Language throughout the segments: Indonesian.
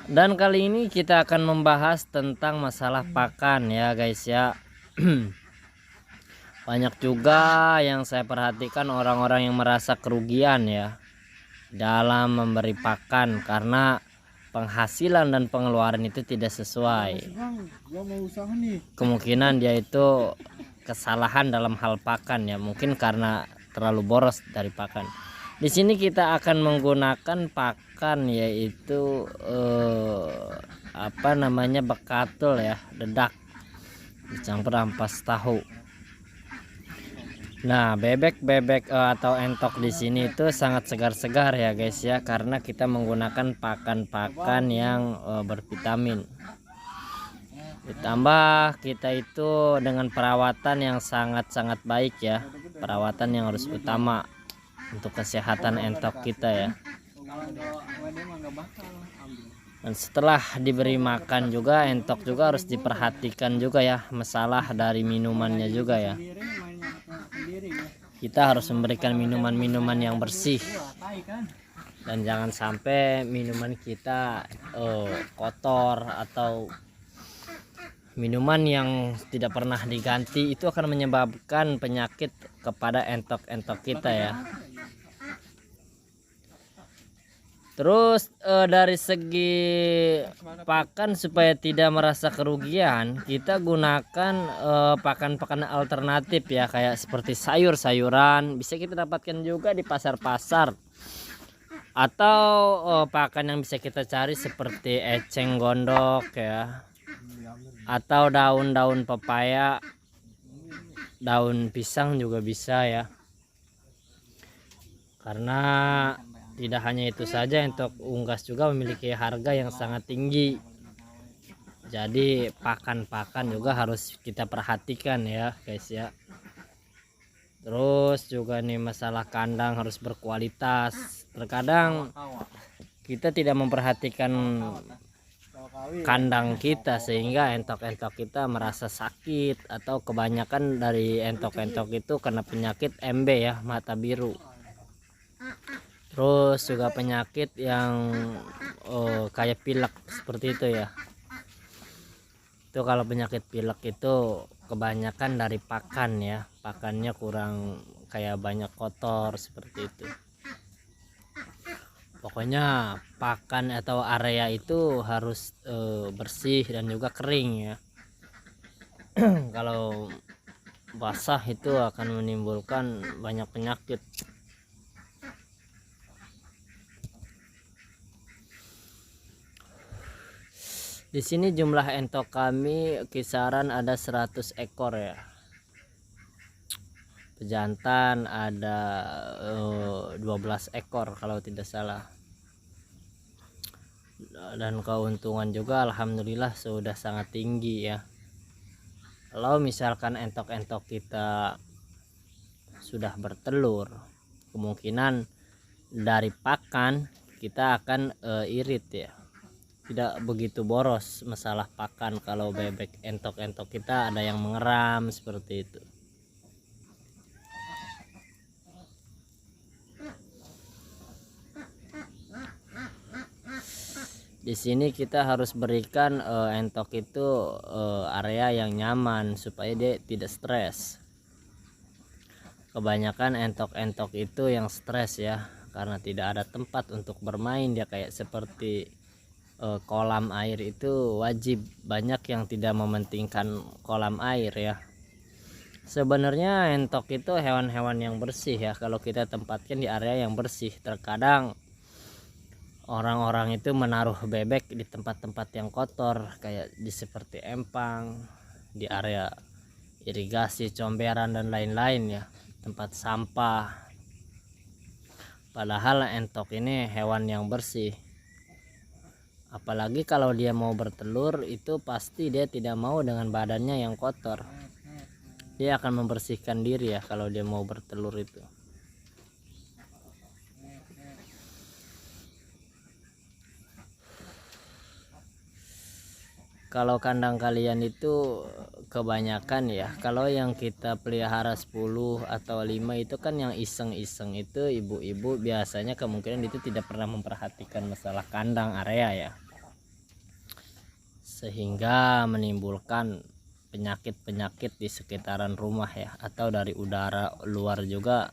Dan kali ini kita akan membahas tentang masalah pakan ya guys ya. Banyak juga yang saya perhatikan orang-orang yang merasa kerugian ya dalam memberi pakan karena penghasilan dan pengeluaran itu tidak sesuai. Kemungkinan dia itu kesalahan dalam hal pakan ya, mungkin karena terlalu boros dari pakan. Di sini kita akan menggunakan pakan yaitu apa namanya, bekatul ya, dedak dicampur ampas tahu. Nah, bebek atau entok di sini itu sangat segar-segar ya guys ya, karena kita menggunakan pakan-pakan yang bervitamin. Ditambah kita itu dengan perawatan yang sangat-sangat baik ya, perawatan yang harus utama untuk kesehatan entok kita ya. Dan setelah diberi makan juga, entok juga harus diperhatikan juga ya, masalah dari minumannya juga ya. Kita harus memberikan minuman-minuman yang bersih, dan jangan sampai minuman kita kotor atau minuman yang tidak pernah diganti. Itu akan menyebabkan penyakit kepada entok-entok kita ya. Terus dari segi pakan, supaya tidak merasa kerugian, kita gunakan pakan-pakan alternatif ya, kayak seperti sayur-sayuran. Bisa kita dapatkan juga di pasar-pasar, atau pakan yang bisa kita cari seperti eceng gondok ya, atau daun-daun pepaya, daun pisang juga bisa ya. Karena tidak hanya itu saja, entok unggas juga memiliki harga yang sangat tinggi. Jadi pakan-pakan juga harus kita perhatikan ya guys ya. Terus juga nih, masalah kandang harus berkualitas. Terkadang kita tidak memperhatikan kandang kita, sehingga entok-entok kita merasa sakit, atau kebanyakan dari entok-entok itu kena penyakit MB ya, mata biru. Terus juga penyakit yang kayak pilek seperti itu ya. Itu kalau penyakit pilek itu kebanyakan dari pakan ya, pakannya kurang, kayak banyak kotor seperti itu. Pokoknya pakan atau area itu harus bersih dan juga kering ya. Kalau basah itu akan menimbulkan banyak penyakit. Di sini jumlah entok kami kisaran ada 100 ekor ya. Pejantan ada 12 ekor kalau tidak salah. Dan keuntungan juga alhamdulillah sudah sangat tinggi ya. Kalau misalkan entok-entok kita sudah bertelur, kemungkinan dari pakan kita akan irit ya. Tidak begitu boros masalah pakan kalau bebek entok-entok kita ada yang mengeram seperti itu. Di sini kita harus berikan entok itu area yang nyaman supaya dia tidak stres. Kebanyakan entok-entok itu yang stres ya, karena tidak ada tempat untuk bermain. Dia kayak seperti kolam air itu wajib. Banyak yang tidak mementingkan kolam air ya. Sebenarnya entok itu hewan-hewan yang bersih ya, kalau kita tempatkan di area yang bersih. Terkadang orang-orang itu menaruh bebek di tempat-tempat yang kotor, kayak di seperti empang, di area irigasi, comberan dan lain-lain ya, tempat sampah. Padahal entok ini hewan yang bersih. Apalagi kalau dia mau bertelur, itu pasti dia tidak mau dengan badannya yang kotor. Dia akan membersihkan diri ya kalau dia mau bertelur itu. Kalau kandang kalian itu kebanyakan ya, kalau yang kita pelihara 10 atau 5 itu kan yang iseng-iseng itu ibu-ibu, biasanya kemungkinan itu tidak pernah memperhatikan masalah kandang area ya. sehingga menimbulkan penyakit-penyakit di sekitaran rumah ya, atau dari udara luar juga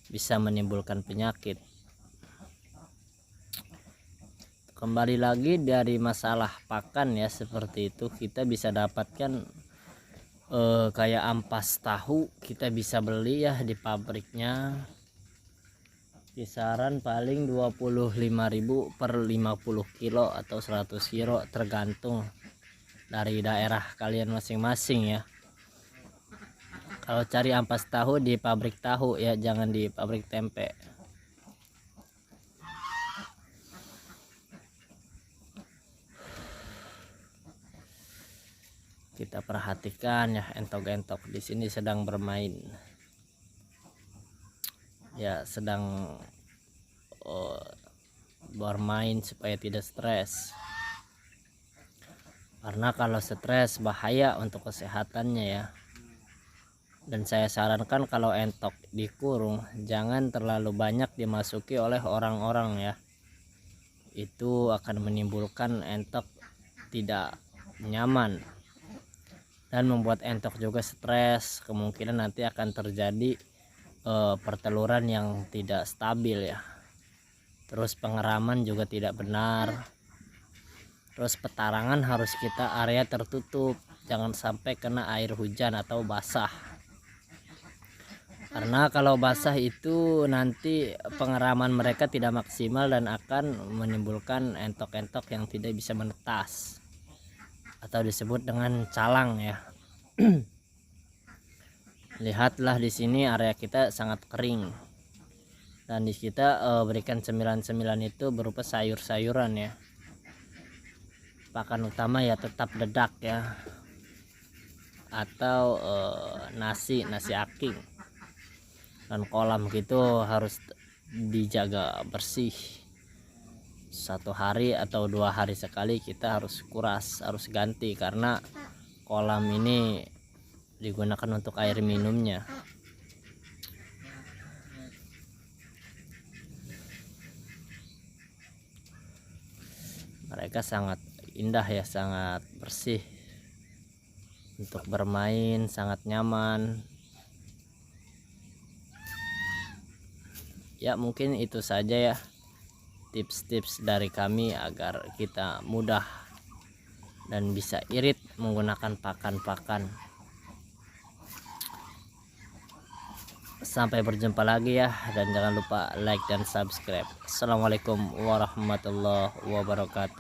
bisa menimbulkan penyakit. Kembali lagi dari masalah pakan ya, seperti itu kita bisa dapatkan kayak ampas tahu kita bisa beli ya di pabriknya, kisaran paling 25.000 per 50 kilo atau 100 kilo, tergantung dari daerah kalian masing-masing ya. Kalau cari ampas tahu di pabrik tahu ya, jangan di pabrik tempe. Kita perhatikan ya, entok-entok di sini sedang bermain ya, sedang bermain supaya tidak stres, karena kalau stres bahaya untuk kesehatannya ya. Dan saya sarankan kalau entok dikurung jangan terlalu banyak dimasuki oleh orang-orang ya, itu akan menimbulkan entok tidak nyaman dan membuat entok juga stres. Kemungkinan nanti akan terjadi perteluran yang tidak stabil ya. Terus pengeraman juga tidak benar. Terus petarangan harus kita area tertutup, jangan sampai kena air hujan atau basah. Karena kalau basah itu nanti pengeraman mereka tidak maksimal dan akan menimbulkan entok-entok yang tidak bisa menetas atau disebut dengan calang ya. Lihatlah di sini area kita sangat kering, dan di kita berikan cemilan-cemilan itu berupa sayur-sayuran ya. Pakan utama ya tetap dedak ya, atau nasi aking. Dan kolam gitu harus dijaga bersih, 1 hari atau 2 hari sekali kita harus kuras, harus ganti, karena kolam ini digunakan untuk air minumnya. Mereka sangat indah ya, sangat bersih untuk bermain, sangat nyaman ya. Mungkin itu saja ya tips-tips dari kami agar kita mudah dan bisa irit menggunakan pakan-pakan. Sampai berjumpa lagi ya, dan jangan lupa like dan subscribe. Assalamualaikum warahmatullahi wabarakatuh.